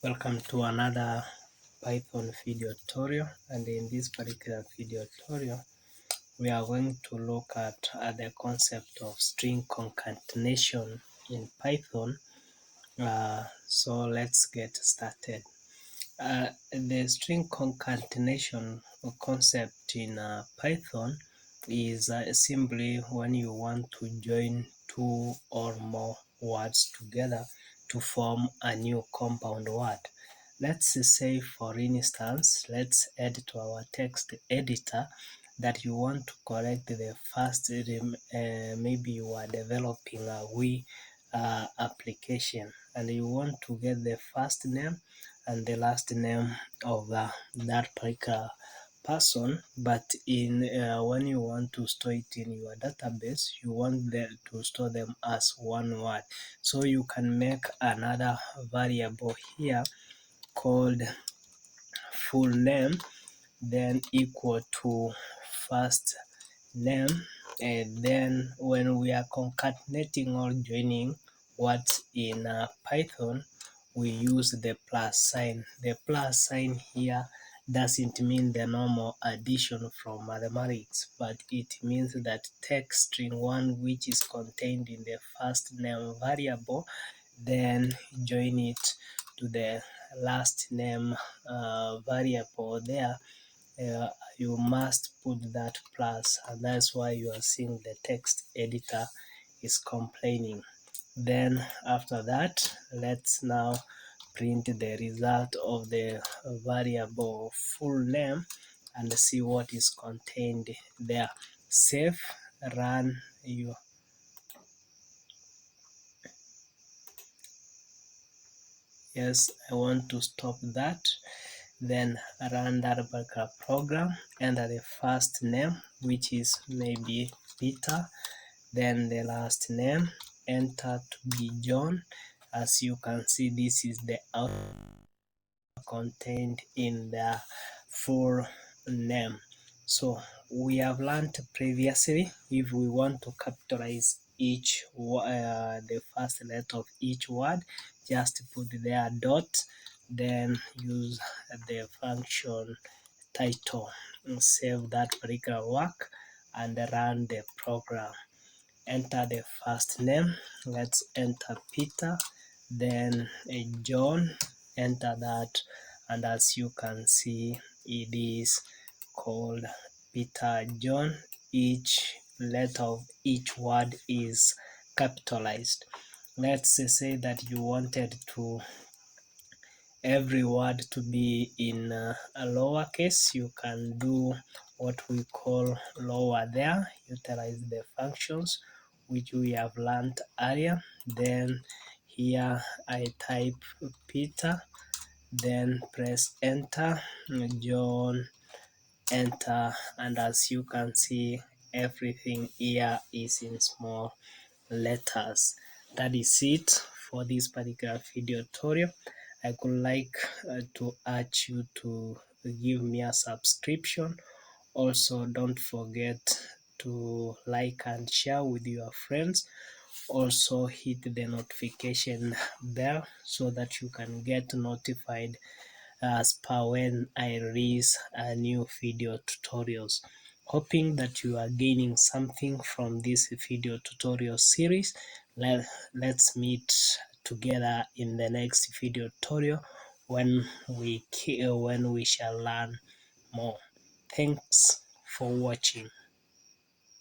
Welcome to another Python video tutorial, and in this particular video tutorial we are going to look at the concept of string concatenation in Python. So let's get started. The string concatenation concept in Python is simply when you want to join two or more words together to form a new compound word. Let's say, for instance, let's add to our text editor that you want to correct the first, maybe you are developing a Wii application and you want to get the first name and the last name of that particular person, but in when you want to store it in your database, you want them to store them as one word. So you can make another variable here called full name, then equal to first name, and then when we are concatenating or joining words in Python, we use the plus sign. The plus sign here doesn't mean the normal addition from mathematics, but it means that text string 1 which is contained in the first name variable, then join it to the last name variable there. You must put that plus, and that's why you are seeing the text editor is complaining. Then after that, let's now print the result of the variable full name and see what is contained there. Save, run your yes, I want to stop that. Then run that particular program, enter the first name which is maybe Peter, then the last name, enter to be John. As you can see, this is the output contained in the full name. So we have learned previously, if we want to capitalize each the first letter of each word, just put there dot, then use the function title, save that particular work and run the program. Enter the first name, let's enter Peter, then John, enter that, and as you can see, it is called Peter John. Each letter of each word is capitalized. Let's say that you wanted to every word to be in a lowercase, you can do what we call lower there, utilize the functions which we have learned earlier. Then here I type Peter, then press enter, John, enter, and as you can see, everything here is in small letters. That is it for this particular video tutorial. I would like to urge you to give me a subscription. Also, don't forget to like and share with your friends. Also, hit the notification bell so that you can get notified as per when I release new video tutorials. Hoping that you are gaining something from this video tutorial series. Let's meet together in the next video tutorial when we shall learn more. Thanks for watching.